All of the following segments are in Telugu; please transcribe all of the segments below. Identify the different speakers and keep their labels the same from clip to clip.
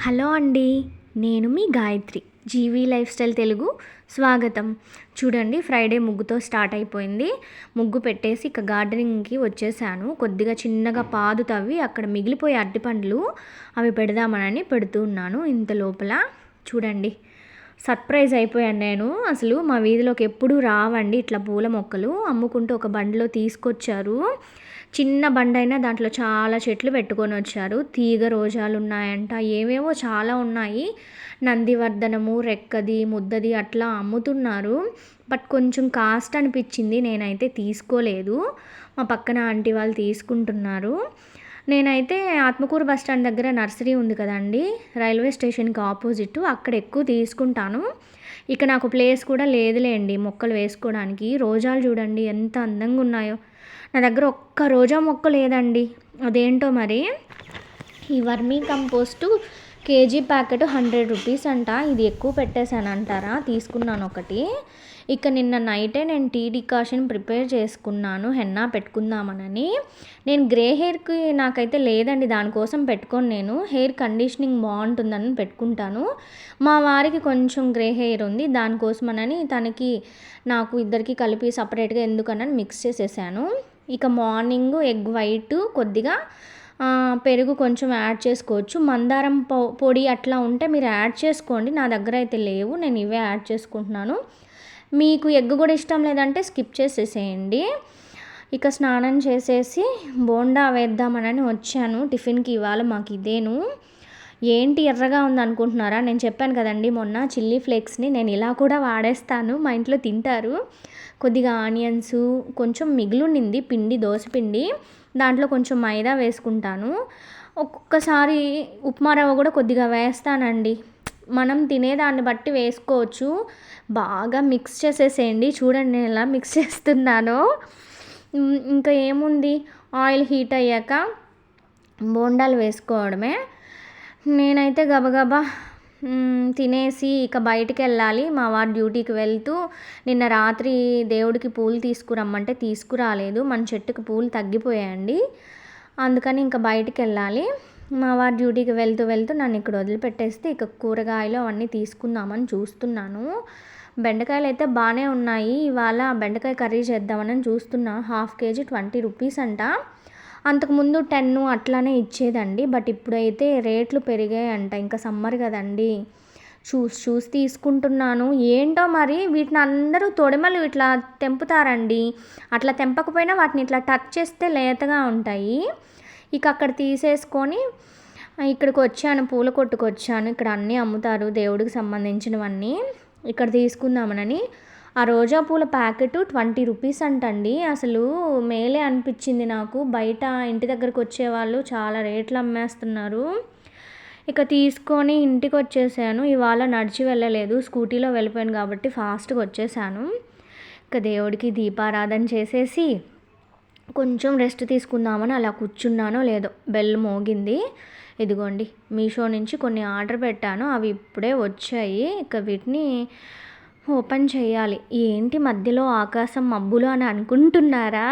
Speaker 1: హలో అండి, నేను మీ Gayatri. GV life style Telugu స్వాగతం. చూడండి, ఫ్రైడే ముగ్గుతో స్టార్ట్ అయిపోయింది. ముగ్గు పెట్టేసి ఇక గార్డెనింగ్కి వచ్చేసాను. కొద్దిగా చిన్నగా పాదు తవ్వి అక్కడ మిగిలిపోయే అరటిపండ్లు అవి పెడదామని పెడుతూ ఉన్నాను. ఇంత లోపల చూడండి, సర్ప్రైజ్ అయిపోయాను నేను. అసలు మా వీధిలోకి ఎప్పుడూ రావండి ఇట్లా పూల మొక్కలు. అమ్ముకుంటూ ఒక బండిలో తీసుకొచ్చారు. చిన్న బండి అయినా దాంట్లో చాలా చెట్లు పెట్టుకొని వచ్చారు. తీగ రోజాలు ఉన్నాయంట, ఏవేవో చాలా ఉన్నాయి. నందివర్ధనము, రెక్కది, ముద్దది అట్లా అమ్ముతున్నారు. బట్ కొంచెం కాస్ట్ అనిపించింది, నేనైతే తీసుకోలేదు. మా పక్కన ఆంటీ వాళ్ళు తీసుకుంటున్నారు. నేనైతే ఆత్మకూరు బస్ స్టాండ్ దగ్గర నర్సరీ ఉంది కదండి, రైల్వే స్టేషన్కి ఆపోజిట్, అక్కడ ఎక్కువ తీసుకుంటాను. ఇక నాకు ప్లేస్ కూడా లేదులేండి మొక్కలు వేసుకోవడానికి. రోజాలు చూడండి ఎంత అందంగా ఉన్నాయో. నా దగ్గర ఒక్క రోజా మొక్క లేదండి, అదేంటో మరి. ఈ vermi compost KG packet 100 rupees అంట. ఇది ఎక్కువ పెట్టేశాను అంటారా, తీసుకున్నాను ఒకటి. ఇక నిన్న నైటే నేను టీ డికాషన్ ప్రిపేర్ చేసుకున్నాను హెన్నా పెట్టుకుందామనని. నేను గ్రే హెయిర్కి నాకైతే లేదండి, దానికోసం పెట్టుకొని నేను హెయిర్ కండిషనింగ్ బాగుంటుందని పెట్టుకుంటాను. మా వారికి కొంచెం గ్రే హెయిర్ ఉంది, దానికోసమనని తనకి నాకు ఇద్దరికి కలిపి సపరేట్గా ఎందుకనని మిక్స్ చేసేసాను. ఇక మార్నింగ్ ఎగ్ వైట్ కొద్దిగా పెరుగు కొంచెం యాడ్ చేసుకోవచ్చు. మందారం పొడి అట్లా ఉంటే మీరు యాడ్ చేసుకోండి, నా దగ్గర అయితే లేవు, నేను ఇవే యాడ్ చేసుకుంటున్నాను. మీకు ఎగ్ కూడా ఇష్టం లేదంటే స్కిప్ చేసేసేయండి. ఇక స్నానం చేసేసి బోండా వేద్దామని వచ్చాను టిఫిన్కి. ఇవాళ మాకు ఇదేను. ఏంటి ఎర్రగా ఉంది అనుకుంటున్నారా, నేను చెప్పాను కదండి మొన్న చిల్లీ ఫ్లేక్స్ని నేను ఇలా కూడా వాడేస్తాను, మా ఇంట్లో తింటారు. కొద్దిగా ఆనియన్స్, కొంచెం మిగిలింది పిండి, దోసపిండి, దాంట్లో కొంచెం మైదా వేసుకుంటాను. ఒక్కొక్కసారి ఉప్మా రవ్వ కూడా కొద్దిగా వేస్తానండి, మనం తినేదాన్ని బట్టి వేసుకోవచ్చు. బాగా మిక్స్ చేసేసేయండి. చూడండి నేను ఎలా మిక్స్ చేస్తున్నానో. ఇంకా ఏముంది, ఆయిల్ హీట్ అయ్యాక బోండాలు వేసుకోవడమే. నేనైతే గబగబా తినేసి ఇక బయటికి వెళ్ళాలి. మా వారు డ్యూటీకి వెళ్తూ నిన్న రాత్రి దేవుడికి పూలు తీసుకురమ్మంటే తీసుకురాలేదు, మన చెట్టుకు పూలు తగ్గిపోయాయండి. అందుకని ఇంకా బయటికి వెళ్ళాలి. మా వారు డ్యూటీకి వెళ్తూ నన్ను ఇక్కడ వదిలిపెట్టేస్తే ఇక కూరగాయలు అవన్నీ తీసుకుందామని చూస్తున్నాను. బెండకాయలు అయితే బాగానే ఉన్నాయి. ఇవాళ బెండకాయ కర్రీ చేద్దామని చూస్తున్నా. 1/2 కేజీ 20 రూపీస్ అంట. అంతకుముందు 10 అట్లానే ఇచ్చేదండి, బట్ ఇప్పుడైతే రేట్లు పెరిగాయంట. ఇంకా సమ్మర్ కదండి, చూసి తీసుకుంటున్నాను. ఏంటో మరి వీటిని అందరూ తొడిమలు ఇట్లా తెంపుతారండి. అట్లా తెంపకపోయినా వాటిని ఇట్లా టచ్ చేస్తే లేతగా ఉంటాయి. ఇక అక్కడ తీసేసుకొని ఇక్కడికి వచ్చాను, పూల కొట్టుకు వచ్చాను. ఇక్కడ అన్నీ అమ్ముతారు దేవుడికి సంబంధించినవన్నీ. ఇక్కడ తీసుకుందామనని. ఆ రోజా పూల ప్యాకెట్ 20 రూపీస్ అంటండి. అసలు మేలే అనిపించింది నాకు. బయట ఇంటి దగ్గరకు వచ్చేవాళ్ళు చాలా రేట్లు అమ్మేస్తున్నారు. ఇక తీసుకొని ఇంటికి వచ్చేసాను. ఇవాళ నడిచి వెళ్ళలేదు, స్కూటీలో వెళ్ళిపోయాను కాబట్టి ఫాస్ట్గా వచ్చేసాను. ఇక దేవుడికి దీపారాధన చేసేసి కొంచెం రెస్ట్ తీసుకుందామని అలా కూర్చున్నానో లేదో బెల్ మోగింది. ఇదిగోండి, మీషో నుంచి కొన్ని ఆర్డర్ పెట్టాను, అవి ఇప్పుడే వచ్చాయి. ఇక వీటిని ఓపెన్ చేయాలి. ఏంటి మధ్యలో ఆకాశం మబ్బులు అని అనుకుంటున్నారా,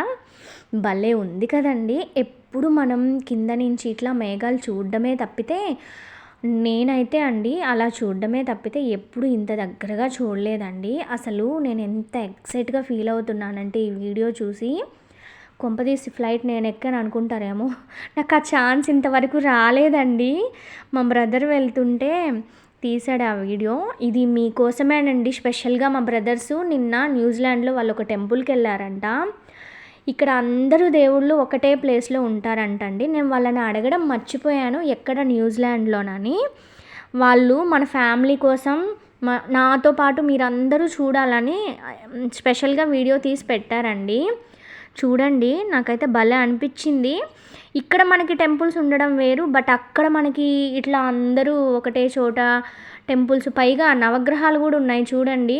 Speaker 1: భలే ఉంది కదండి. ఎప్పుడు మనం కింద నుంచి ఇట్లా మేఘాలు చూడడమే తప్పితే, నేనైతే అండి అలా చూడడమే తప్పితే ఎప్పుడు ఇంత దగ్గరగా చూడలేదండి. అసలు నేను ఎంత ఎక్సైట్గా ఫీల్ అవుతున్నానంటే ఈ వీడియో చూసి, కొంపదీసి ఫ్లైట్ నేను ఎక్కాను అనుకుంటారేమో, నాకు ఆ ఛాన్స్ ఇంతవరకు రాలేదండి. మా బ్రదర్ వెళ్తుంటే తీసాడు ఆ వీడియో. ఇది మీకోసమేనండి, స్పెషల్గా మా బ్రదర్సు నిన్న న్యూజిలాండ్లో వాళ్ళు ఒక టెంపుల్కి వెళ్ళారంట. ఇక్కడ అందరూ దేవుళ్ళు ఒకటే ప్లేస్లో ఉంటారంటండి. నేను వాళ్ళని అడగడం మర్చిపోయాను ఎక్కడ న్యూజిలాండ్లోనని. వాళ్ళు మన ఫ్యామిలీ కోసం నాతో పాటు మీరందరూ చూడాలని స్పెషల్గా వీడియో తీసి పెట్టారండి. చూడండి, నాకైతే భలే అనిపించింది. ఇక్కడ మనకి టెంపుల్స్ ఉండడం వేరు, బట్ అక్కడ మనకి ఇట్లా అందరూ ఒకటే చోట టెంపుల్స్, పైగా నవగ్రహాలు కూడా ఉన్నాయి చూడండి.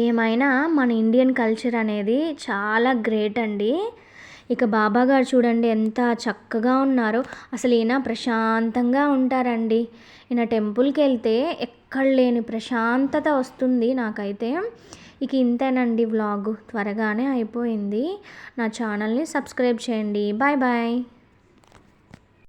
Speaker 1: ఏమైనా మన ఇండియన్ కల్చర్ అనేది చాలా గ్రేట్ అండి. ఇక బాబా గారు చూడండి ఎంత చక్కగా ఉన్నారో. అసలు ఈయన ప్రశాంతంగా ఉంటారండి. ఈయన టెంపుల్కి వెళ్తే ఎక్కడ లేని ప్రశాంతత వస్తుంది నాకైతే. ఇక ఇంతేనండి వ్లాగు, త్వరగానే అయిపోయింది. నా ఛానల్ని సబ్స్క్రైబ్ చేయండి. Bye bye.